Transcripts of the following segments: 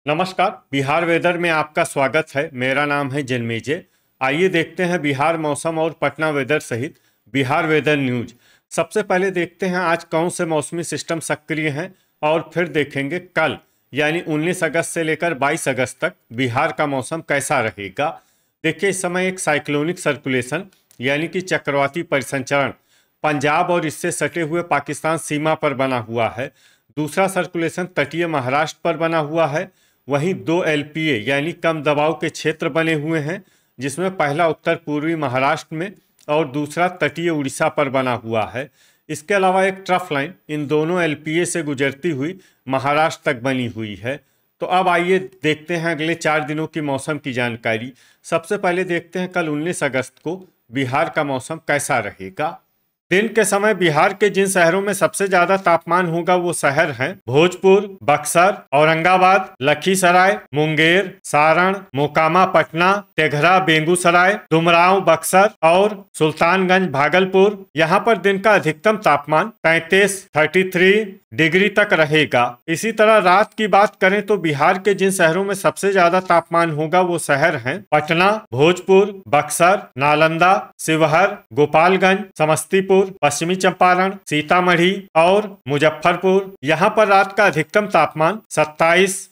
नमस्कार। बिहार वेदर में आपका स्वागत है। मेरा नाम है जन्मेजय। आइए देखते हैं बिहार मौसम और पटना वेदर सहित बिहार वेदर न्यूज। सबसे पहले देखते हैं आज कौन से मौसमी सिस्टम सक्रिय हैं और फिर देखेंगे कल यानी 19 अगस्त से लेकर 22 अगस्त तक बिहार का मौसम कैसा रहेगा। देखिए, इस समय एक साइक्लोनिक सर्कुलेशन यानी कि चक्रवाती परिसंचरण पंजाब और इससे सटे हुए पाकिस्तान सीमा पर बना हुआ है। दूसरा सर्कुलेशन तटीय महाराष्ट्र पर बना हुआ है। वहीं 2 LPA यानी कम दबाव के क्षेत्र बने हुए हैं, जिसमें पहला उत्तर पूर्वी महाराष्ट्र में और दूसरा तटीय उड़ीसा पर बना हुआ है। इसके अलावा एक ट्रफ लाइन इन दोनों LPA से गुजरती हुई महाराष्ट्र तक बनी हुई है। तो अब आइए देखते हैं अगले 4 दिनों की मौसम की जानकारी। सबसे पहले देखते हैं कल 19 अगस्त को बिहार का मौसम कैसा रहेगा। दिन के समय बिहार के जिन शहरों में सबसे ज्यादा तापमान होगा वो शहर हैं भोजपुर, बक्सर, औरंगाबाद, लखीसराय, मुंगेर, सारण, मोकामा, पटना, तेघरा, बेगूसराय, डुमरांव, बक्सर और सुल्तानगंज, भागलपुर। यहाँ पर दिन का अधिकतम तापमान 33 डिग्री तक रहेगा। इसी तरह रात की बात करें तो बिहार के जिन शहरों में सबसे ज्यादा तापमान होगा वो शहर हैं पटना, भोजपुर, बक्सर, नालंदा, शिवहर, गोपालगंज, समस्तीपुर, पश्चिमी चंपारण, सीतामढ़ी और मुजफ्फरपुर। यहाँ पर रात का अधिकतम तापमान 27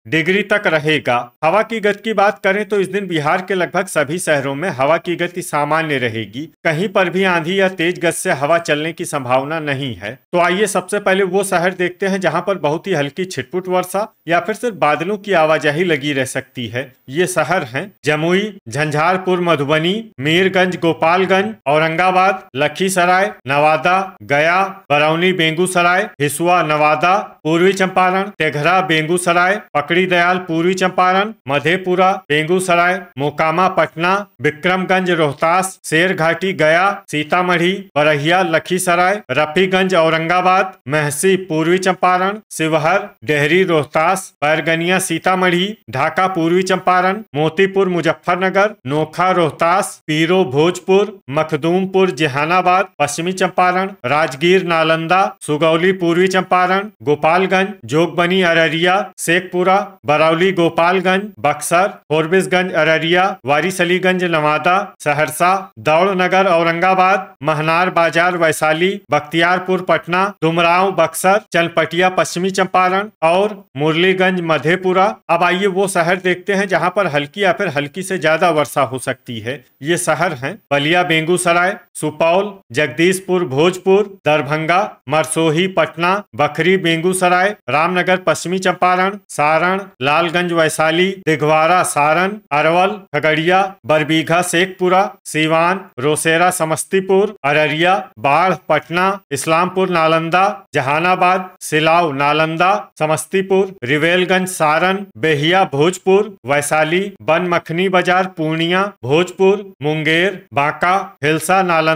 डिग्री तक रहेगा। हवा की गति की बात करें तो इस दिन बिहार के लगभग सभी शहरों में हवा की गति सामान्य रहेगी। कहीं पर भी आंधी या तेज गति से हवा चलने की संभावना नहीं है। तो आइए सबसे पहले वो शहर देखते हैं जहां पर बहुत ही हल्की छिटपुट वर्षा या फिर सिर्फ बादलों की आवाजाही लगी रह सकती है। ये शहर हैं जमुई, झंझारपुर, मधुबनी, मीरगंज, गोपालगंज, औरंगाबाद, लखीसराय, नवादा, गया, बरौनी, बेगूसराय, हिसुआ, नवादा, पूर्वी चंपारण, तेघरा, बेगूसराय, पकड़ी दयाल, पूर्वी चंपारण, मधेपुरा, बेगूसराय, मोकामा, पटना, विक्रमगंज, रोहतास, शेरघाटी, गया, सीतामढ़ी, बरहिया, लखीसराय, रफीगंज, औरंगाबाद, महसी, पूर्वी चंपारण, शिवहर, डेहरी, रोहतास, बैरगनिया, सीतामढ़ी, ढाका, पूर्वी चंपारण, मोतीपुर, मुजफ्फरनगर, नोखा, रोहतास, पीरो, भोजपुर, मखदूमपुर, जहानाबाद, पश्चिमी चंपारण, राजगीर, नालंदा, सुगौली, पूर्वी चंपारण, गोपालगंज, जोगबनी, अररिया, शेखपुरा, बरौली, गोपालगंज, बक्सर, फोरबिसगंज, अररिया, वारिसलीगंज, नवादा, सहरसा, दौड़नगर, औरंगाबाद, महनार बाजार, वैशाली, बख्तियारपुर, पटना, डुमरांव, बक्सर, चनपटिया, पश्चिमी चंपारण और मुरलीगंज, मधेपुरा। अब आइए वो शहर देखते हैं जहां पर हल्की या फिर हल्की से ज्यादा वर्षा हो सकती है। ये शहर हैं बलिया, बेगूसराय, सुपौल, जगदीशपुर, भोजपुर, दरभंगा, मरसोही, पटना, बखरी, बेगूसराय, रामनगर, पश्चिमी चंपारण, सारण, लालगंज, वैशाली, दिघवारा, सारण, अरवल, खगड़िया, बरबीघा, शेखपुरा, सीवान, रोसेरा, समस्तीपुर, अररिया, बाढ़, पटना, इस्लामपुर, नालंदा, जहानाबाद, सिलाव, नालंदा, समस्तीपुर, रिवेलगंज, सारण, बेहिया, भोजपुर, वैशाली, बनमखनी बाजार, पूर्णिया, भोजपुर, मुंगेर, बांका, हिलसा, नालंदा,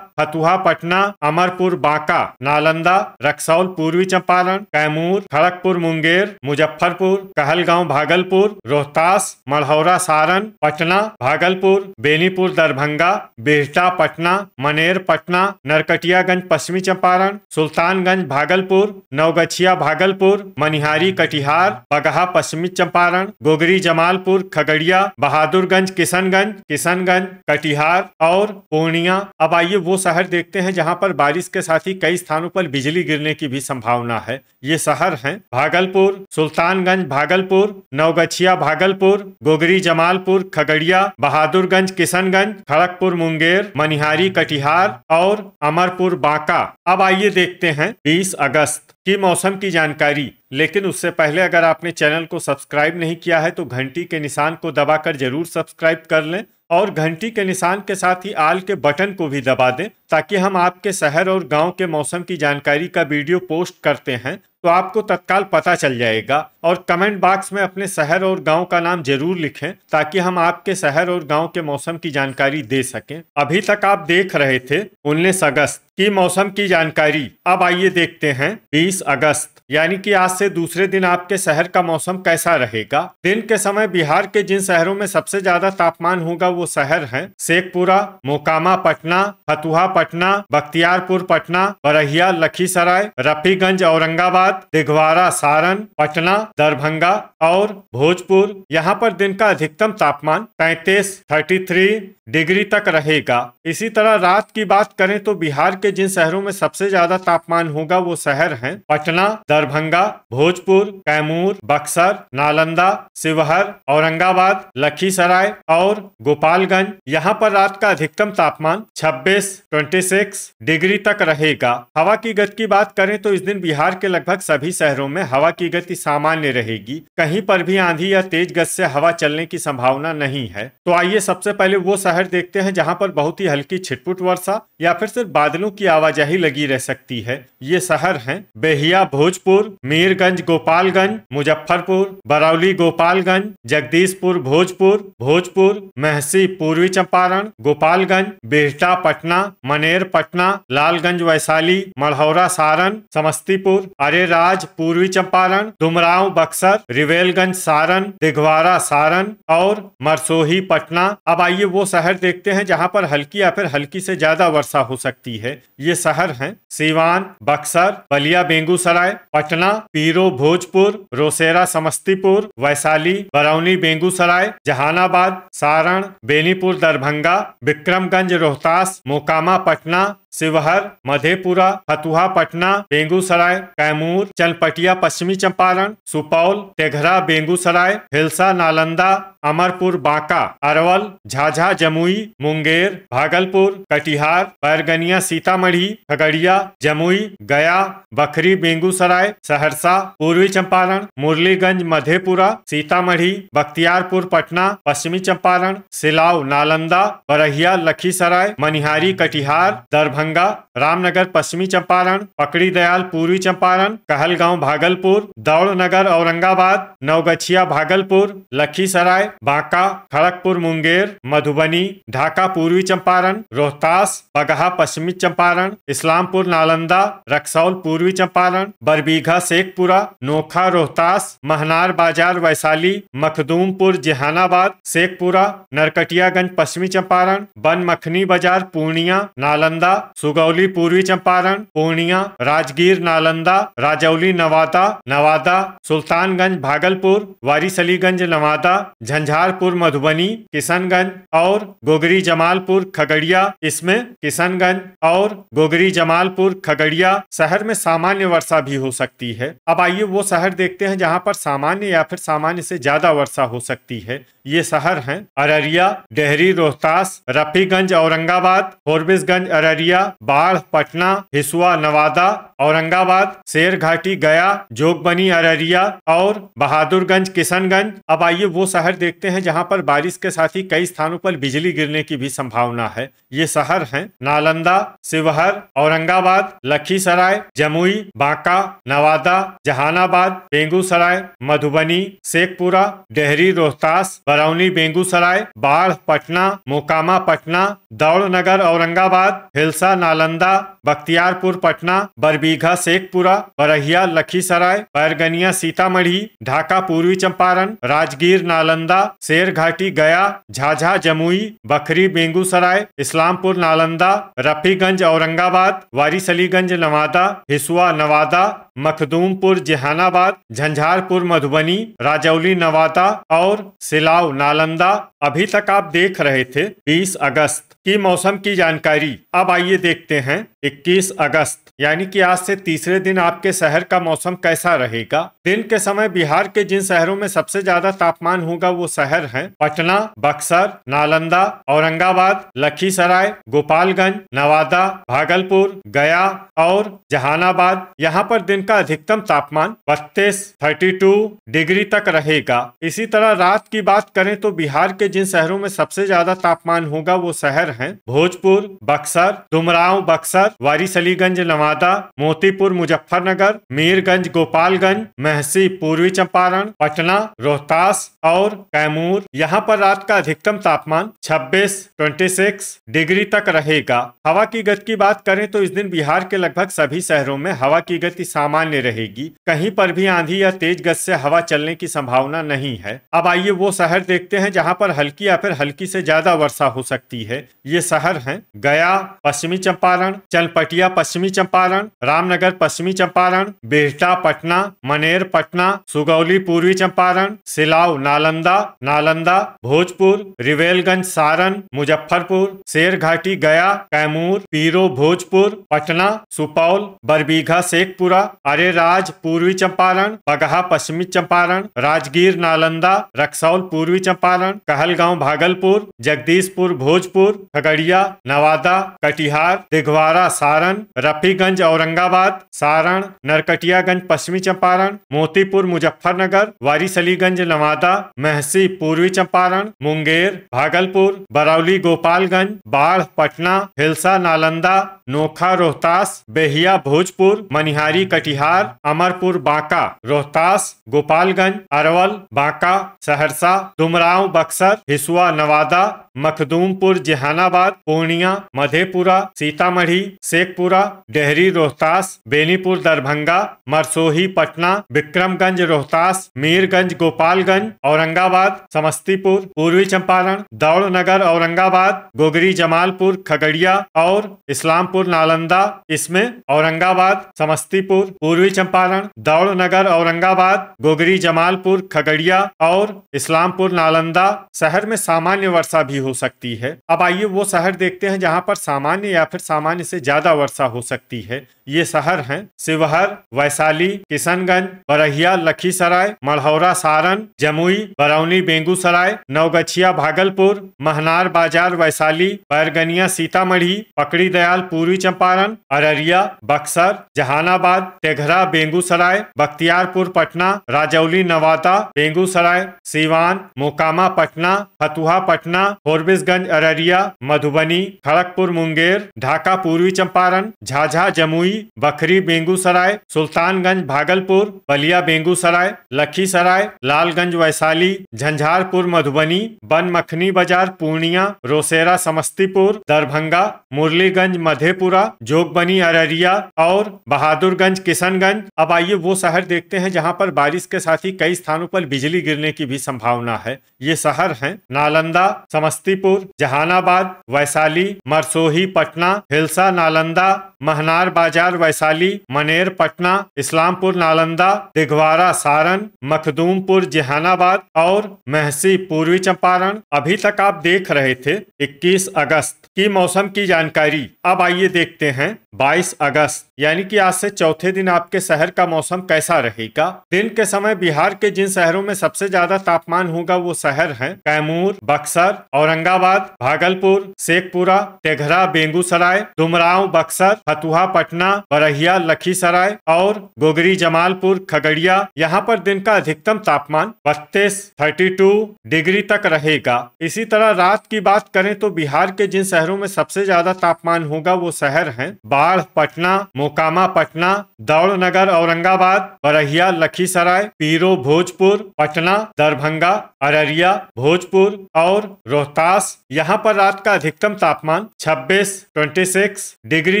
फतुहा, पटना, अमरपुर, बांका, नालंदा, रक्सौल, पूर्वी चंपारण, कैमूर, खड़गपुर, मुंगेर, मुजफ्फरपुर, कहलगांव, भागलपुर, रोहतास, मढ़ौरा, सारण, पटना, भागलपुर, बेनीपुर, दरभंगा, बिहटा, पटना, मनेर, पटना, नरकटियागंज, पश्चिमी चंपारण, सुल्तानगंज, भागलपुर, नवगछिया, भागलपुर, मनिहारी, कटिहार, बगहा, पश्चिमी चंपारण, गोगरी, जमालपुर, खगड़िया, बहादुरगंज, किशनगंज, कटिहार और पूर्णिया। अब आइए वो शहर देखते हैं जहां पर बारिश के साथ ही कई स्थानों पर बिजली गिरने की भी संभावना है। ये शहर हैं भागलपुर, सुल्तानगंज, भागलपुर, नवगछिया, भागलपुर, गोगरी, जमालपुर, खगड़िया, बहादुरगंज, किशनगंज, खड़गपुर, मुंगेर, मनिहारी, कटिहार और अमरपुर, बांका। अब आइए देखते हैं 20 अगस्त की मौसम की जानकारी। लेकिन उससे पहले अगर आपने चैनल को सब्सक्राइब नहीं किया है तो घंटी के निशान को दबाकर जरूर सब्सक्राइब कर लें और घंटी के निशान के साथ ही आल के बटन को भी दबा दें, ताकि हम आपके शहर और गांव के मौसम की जानकारी का वीडियो पोस्ट करते हैं तो आपको तत्काल पता चल जाएगा। और कमेंट बॉक्स में अपने शहर और गांव का नाम जरूर लिखें ताकि हम आपके शहर और गांव के मौसम की जानकारी दे सकें। अभी तक आप देख रहे थे 19 अगस्त की मौसम की जानकारी। अब आइए देखते हैं 20 अगस्त यानी कि आज से दूसरे दिन आपके शहर का मौसम कैसा रहेगा। दिन के समय बिहार के जिन शहरों में सबसे ज्यादा तापमान होगा वो शहर हैं शेखपुरा, मोकामा, पटना, फतुहा, पटना, बख्तियारपुर, पटना, बरहिया, लखीसराय, रफीगंज, औरंगाबाद, औरंगाबाद, दिघवारा, सारण, पटना, दरभंगा और भोजपुर। यहाँ पर दिन का अधिकतम तापमान 33 डिग्री तक रहेगा। इसी तरह रात की बात करें तो बिहार के जिन शहरों में सबसे ज्यादा तापमान होगा वो शहर हैं पटना, दरभंगा, भोजपुर, कैमूर, बक्सर, नालंदा, शिवहर, औरंगाबाद, लखीसराय और गोपालगंज। यहाँ पर रात का अधिकतम तापमान 26 डिग्री तक रहेगा। हवा की गति की बात करें तो इस दिन बिहार के लगभग सभी शहरों में हवा की गति सामान्य रहेगी। कहीं पर भी आंधी या तेज गति से हवा चलने की संभावना नहीं है। तो आइए सबसे पहले वो शहर देखते हैं जहां पर बहुत ही हल्की छिटपुट वर्षा या फिर सिर्फ बादलों की आवाजाही लगी रह सकती है। ये शहर हैं बेहिया भोजपुर, मीरगंज गोपालगंज, मुजफ्फरपुर, बरौली गोपालगंज, जगदीशपुर भोजपुर, भोजपुर, महसी पूर्वी चंपारण, गोपालगंज, बिहटा पटना, मनेर पटना, लालगंज वैशाली, मढ़ौरा सारण, समस्तीपुर, अरेराज पूर्वी चंपारण, डुमरांव बक्सर, रिवेलगंज सारण, दिघवारा सारण और मरसोही पटना। अब आइए वो शहर देखते हैं जहां पर हल्की या फिर हल्की से ज्यादा वर्षा हो सकती है। ये शहर हैं सीवान, बक्सर, बलिया बेगूसराय, पटना, पीरो भोजपुर, रोसेरा समस्तीपुर, वैशाली, बरौनी बेगूसराय, जहानाबाद, सारण, बेनीपुर दरभंगा, विक्रमगंज रोहतास, मोकामा पटना, शिवहर, मधेपुरा, फतुहा पटना, बेगूसराय, कैमूर, चनपटिया पश्चिमी चंपारण, सुपौल, तेघरा बेगूसराय, हिलसा नालंदा, अमरपुर बांका, अरवल, झाझा जमुई, मुंगेर, भागलपुर, कटिहार, बैरगनिया सीतामढ़ी, खगड़िया, जमुई, गया, बखरी बेगूसराय, सहरसा पूर्वी चंपारण, मुरलीगंज मधेपुरा, सीतामढ़ी, बख्तियारपुर पटना पश्चिमी चंपारण, सिलाव नालंदा, बरहिया लखीसराय, मनिहारी कटिहार, दरभंगा, रामनगर पश्चिमी चंपारण, पकड़ी दयाल पूर्वी चंपारण, कहलगांव भागलपुर, दौड़नगर औरंगाबाद, नवगछिया भागलपुर, लखीसराय, बांका, खड़गपुर मुंगेर, मधुबनी, ढाका पूर्वी चंपारण, रोहतास, बगहा पश्चिमी चंपारण, इस्लामपुर नालंदा, रक्सौल पूर्वी चंपारण, बरबीघा शेखपुरा, नोखा रोहतास, महनार बाजार वैशाली, मखदूमपुर जहानाबाद, शेखपुरा, नरकटियागंज पश्चिमी चंपारण, बनमखनी बाजार पूर्णिया, नालंदा, सुगौली पूर्वी चंपारण, पूर्णिया, राजगीर नालंदा, राजौली नवादा, नवादा, सुल्तानगंज भागलपुर, वारिसलीगंज नवादा, झंझारपुर मधुबनी, किशनगंज और गोगरी जमालपुर खगड़िया। इसमें किशनगंज और गोगरी जमालपुर खगड़िया शहर में सामान्य वर्षा भी हो सकती है। अब आइए वो शहर देखते हैं जहां पर सामान्य या फिर सामान्य से ज्यादा वर्षा हो सकती है। ये शहर हैं अररिया, डेहरी रोहतास, रफीगंज औरंगाबाद, फोरबिसगंज अररिया, बाढ़ पटना, हिसुआ नवादा, औरंगाबाद, शेरघाटी गया, जोगबनी अररिया और बहादुरगंज किशनगंज। अब आइए वो शहर देखते हैं जहां पर बारिश के साथ ही कई स्थानों पर बिजली गिरने की भी संभावना है। ये शहर हैं नालंदा, शिवहर, औरंगाबाद, लखीसराय, जमुई, बांका, नवादा, जहानाबाद, बेगूसराय, मधुबनी, शेखपुरा, डेहरी रोहतास, बरौनी बेगूसराय, बाढ़ पटना, मोकामा पटना, दौड़नगर औरंगाबाद, हिलसा नालंदा, बख्तियारपुर पटना, बरबीघा शेखपुरा, बरहिया लखीसराय, बैरगनिया सीतामढ़ी, ढाका पूर्वी चंपारण, राजगीर नालंदा, शेरघाटी गया, झाझा जमुई, बखरी बेगूसराय, इस्लामपुर नालंदा, रफीगंज औरंगाबाद, वारिसलीगंज नवादा, हिसुआ नवादा, मखदूमपुर जहानाबाद, झंझारपुर मधुबनी, राजौली नवादा और सिलाव नालंदा। अभी तक आप देख रहे थे 20 अगस्त की मौसम की जानकारी। अब आइए देखते हैं 21 अगस्त यानी कि आज से तीसरे दिन आपके शहर का मौसम कैसा रहेगा। दिन के समय बिहार के जिन शहरों में सबसे ज्यादा तापमान होगा वो शहर हैं पटना, बक्सर, नालंदा, औरंगाबाद, लखीसराय, गोपालगंज, नवादा, भागलपुर, गया और जहानाबाद। यहाँ पर दिन का अधिकतम तापमान 32 डिग्री तक रहेगा। इसी तरह रात की बात करें तो बिहार के जिन शहरों में सबसे ज्यादा तापमान होगा वो शहर हैं भोजपुर, बक्सर, डुमरांव बक्सर, वारिसलीगंज नवादा, मोतीपुर मुजफ्फरनगर, मीरगंज गोपालगंज, महसी पूर्वी चंपारण, पटना, रोहतास और कैमूर। यहाँ पर रात का अधिकतम तापमान 26 डिग्री तक रहेगा। हवा की गति की बात करें तो इस दिन बिहार के लगभग सभी शहरों में हवा की गति सामान्य रहेगी। कहीं पर भी आंधी या तेज गति से हवा चलने की संभावना नहीं है। अब आइए वो शहर देखते हैं जहां पर हल्की या फिर हल्की से ज्यादा वर्षा हो सकती है। ये शहर हैं गया पश्चिमी चंपारण, चनपटिया पश्चिमी चंपारण, रामनगर पश्चिमी चंपारण, बिहटा पटना, मनेर पटना, सुगौली पूर्वी चंपारण, सिलाव नालंदा, नालंदा भोजपुर, रिवेलगंज सारण, मुजफ्फरपुर, शेरघाटी गया, कैमूर, पीरो भोजपुर, पटना, सुपौल, बरबीघा शेखपुरा, अरेराज पूर्वी चंपारण, बगहा पश्चिमी चंपारण, राजगीर नालंदा, रक्सौल पूर्वी चंपारण, कहलगांव भागलपुर, जगदीशपुर भोजपुर, खगड़िया नवादा, कटिहार, दिघवारा सारण, रफीगंज औरंगाबाद, सारण, नरकटियागंज पश्चिमी चंपारण, मोतीपुर मुजफ्फरनगर, वारिसलीगंज नवादा, महसी पूर्वी चंपारण, मुंगेर भागलपुर, बरौली गोपालगंज, बाढ़ पटना, हिलसा नालंदा, नोखा रोहतास, बेहिया भोजपुर, मनिहारी कटिहार, अमरपुर बांका, रोहतास, गोपालगंज, अरवल, बांका, सहरसा, डुमरांव बक्सर, हिसुआ नवादा, मखदूमपुर जहानाबाद, पूर्णिया, मधेपुरा, सीतामढ़ी, शेखपुरा, डेहरी रोहतास, बेनीपुर दरभंगा, मरसोही पटना, विक्रमगंज रोहतास, मीरगंज गोपालगंज, औरंगाबाद, समस्तीपुर पूर्वी चंपारण, दौड़नगर औरंगाबाद, गोगरी जमालपुर खगड़िया और इस्लामपुर नालंदा। इसमें औरंगाबाद, समस्तीपुर पूर्वी चंपारण, दौड़नगर औरंगाबाद, गोगरी जमालपुर खगड़िया और इस्लामपुर नालंदा शहर में सामान्य वर्षा भी हो सकती है। अब आइए वो शहर देखते हैं जहां पर सामान्य या फिर सामान्य से ज्यादा वर्षा हो सकती है। ये शहर हैं शिवहर, वैशाली, किशनगंज, बरहिया लखीसराय, मढ़ौरा सारण, जमुई, बरौनी बेगूसराय, नवगछिया भागलपुर, महनार बाजार वैशाली, बैरगनिया सीतामढ़ी, पकड़ी दयाल पूर्वी चंपारण, अररिया, बक्सर, जहानाबाद, तेघरा बेगूसराय, बख्तियारपुर पटना, राजौली नवादा बेगूसराय, सीवान, मोकामा पटना, फतुहा पटना, फोरबिसगंज अररिया, मधुबनी, खड़गपुर मुंगेर, ढाका पूर्वी चंपारण, झाझा जमुई, बखरी बेगूसराय, सुल्तानगंज भागलपुर, बलिया बेगूसराय, लखीसराय, लालगंज वैशाली, झंझारपुर मधुबनी, बनमखनी बाजार पूर्णिया, रोसेरा समस्तीपुर, दरभंगा, मुरलीगंज मधेपुरा, जोगबनी अररिया और बहादुरगंज किशनगंज। अब आइए वो शहर देखते हैं जहां पर बारिश के साथ ही कई स्थानों पर बिजली गिरने की भी संभावना है। ये शहर हैं नालंदा, समस्तीपुर, जहानाबाद, वैशाली, मरसोही पटना, हिलसा नालंदा, महनार बाजार वैशाली, मनेर पटना, इस्लामपुर नालंदा, दिघवारा सारण, मखदूमपुर जहानाबाद और महसी पूर्वी चंपारण। अभी तक आप देख रहे थे 21 अगस्त की मौसम की जानकारी। अब आइए देखते हैं 22 अगस्त यानी कि आज से चौथे दिन आपके शहर का मौसम कैसा रहेगा। दिन के समय बिहार के जिन शहरों में सबसे ज्यादा तापमान होगा वो शहर हैं कैमूर, बक्सर, औरंगाबाद, भागलपुर, शेखपुरा, तेघरा बेगूसराय, डुमरांव बक्सर, फतुहा पटना, बरहिया लखीसराय और गोगरी जमालपुर खगड़िया। यहाँ पर दिन का अधिकतम तापमान 32 डिग्री तक रहेगा। इसी तरह रात की बात करें तो बिहार के जिन शहरों में सबसे ज्यादा तापमान होगा वो शहर हैं बाढ़ पटना, मोकामा पटना, दौड़नगर औरंगाबाद, बरहिया लखीसराय, पीरो भोजपुर, पटना, दरभंगा, अररिया भोजपुर और रोहतास। यहाँ पर रात का अधिकतम तापमान 26 डिग्री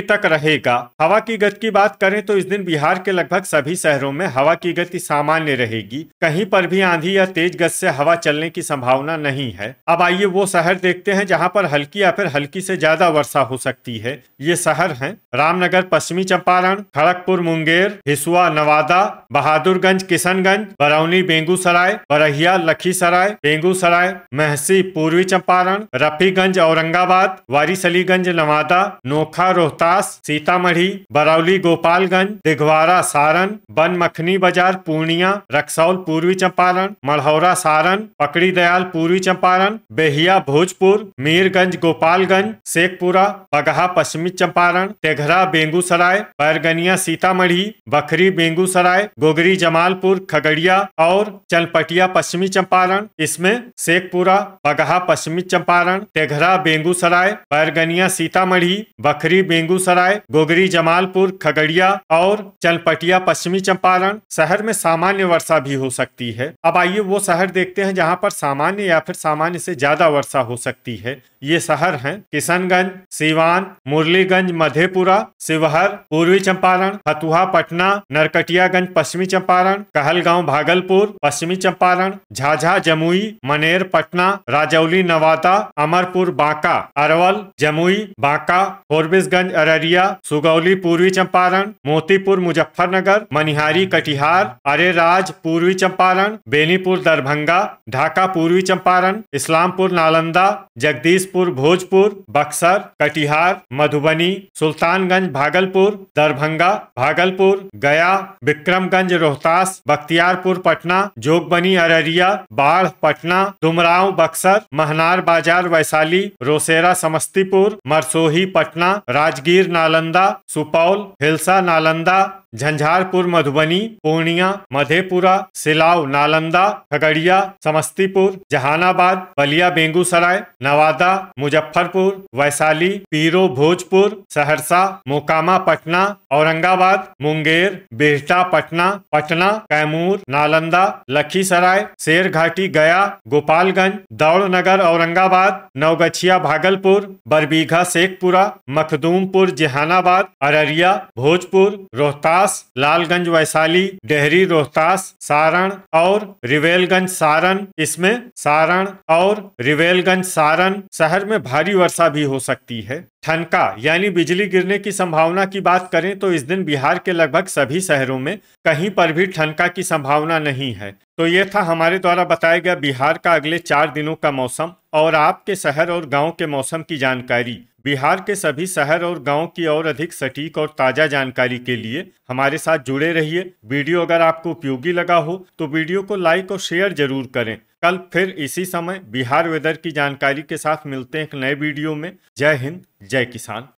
तक रहेगा। हवा की गति की बात करें तो इस दिन बिहार के लगभग सभी शहरों में हवा की गति सामान्य रहेगी। कहीं पर भी आंधी या तेज गति से हवा चलने की संभावना नहीं है। अब आइए वो शहर देखते हैं जहाँ पर हल्की या फिर हल्की से ज्यादा वर्षा हो सकती है। ये शहर हैं रामनगर पश्चिमी चंपारण, खड़गपुर मुंगेर, हिसुआ नवादा, बहादुरगंज किशनगंज, बरौनी बेगूसराय, बरहिया लखीसराय बेगूसराय, महसी पूर्वी चंपारण, रफीगंज औरंगाबाद, वारिसलीगंज नवादा, नोखा रोहतास सीतामढ़ी, बरौली गोपालगंज, दिघवारा सारण, बनमखनी बाजार पूर्णिया, रक्सौल पूर्वी चंपारण, मढ़ौरा सारण, पकड़ी दयाल पूर्वी चंपारण, बेहिया भोजपुर, मीरगंज गोपालगंज, शेखपुरा, बगहा पश्चिमी चंपारण, तेघरा बेगूसराय, बैरगनिया सीतामढ़ी, बखरी बेगूसराय, गोगरी जमालपुर खगड़िया और चनपटिया पश्चिमी चंपारण। इसमें शेखपुरा, बगहा पश्चिमी चंपारण, तेघरा बेगूसराय, बैरगनिया सीतामढ़ी, बखरी बेगूसराय, गोगरी जमालपुर खगड़िया और चनपटिया पश्चिमी चंपारण शहर में सामान्य वर्षा भी हो सकती है। अब आइए वो शहर देखते हैं जहां पर सामान्य या फिर सामान्य से ज्यादा वर्षा हो सकती है। ये शहर हैं किशनगंज, सीवान, मुरलीगंज मधेपुरा, मधेपुरा, शिवहर पूर्वी चंपारण, फतुहा पटना, नरकटियागंज पश्चिमी चंपारण, कहलगांव भागलपुर पश्चिमी चंपारण, झाझा जमुई, मनेर पटना, राजौली नवादा, अमरपुर बांका, अरवल जमुई बांका, फोरबिसगंज अररिया, सुगौली पूर्वी चंपारण, मोतीपुर मुजफ्फरनगर, मनिहारी कटिहार, अरेराज पूर्वी चंपारण, बेनीपुर दरभंगा, ढाका पूर्वी चंपारण, इस्लामपुर नालंदा, जगदीशपुर भोजपुर, बक्सर, कटिहार, मधुबनी, सुल्तानगंज भागलपुर, दरभंगा भागलपुर, गया, विक्रमगंज रोहतास, बख्तियारपुर पटना, जोगबनी अररिया, बाढ़ पटना, डुमरांव बक्सर, महनार बाजार वैशाली, रोसेरा समस्तीपुर, मरसोही पटना, राजगीर नालंदा, सुपौल, हिलसा नालंदा, झंझारपुर मधुबनी, पूर्णिया, मधेपुरा, सिलाव नालंदा, खगड़िया समस्तीपुर, जहानाबाद, बलिया बेगूसराय, नवादा, मुजफ्फरपुर, वैशाली, पीरो भोजपुर, सहरसा, मोकामा पटना, औरंगाबाद, मुंगेर, बिहटा पटना, पटना, कैमूर, नालंदा, लखीसराय, शेरघाटी गया, गोपालगंज, दौड़नगर औरंगाबाद, नवगछिया भागलपुर, बरबीघा शेखपुरा, मखदूमपुर जहानाबाद, अररिया भोजपुर, रोहतास, लालगंज वैशाली, डेहरी रोहतास, सारण और रिवेलगंज सारण। इसमें सारण और रिवेलगंज सारण शहर में भारी वर्षा भी हो सकती है। ठनका यानी बिजली गिरने की संभावना की बात करें तो इस दिन बिहार के लगभग सभी शहरों में कहीं पर भी ठनका की संभावना नहीं है। तो ये था हमारे द्वारा बताया गया बिहार का अगले 4 दिनों का मौसम और आपके शहर और गांव के मौसम की जानकारी। बिहार के सभी शहर और गांव की और अधिक सटीक और ताज़ा जानकारी के लिए हमारे साथ जुड़े रहिए। वीडियो अगर आपको उपयोगी लगा हो तो वीडियो को लाइक और शेयर जरूर करें। कल फिर इसी समय बिहार वेदर की जानकारी के साथ मिलते हैं एक नए वीडियो में। जय हिंद, जय किसान।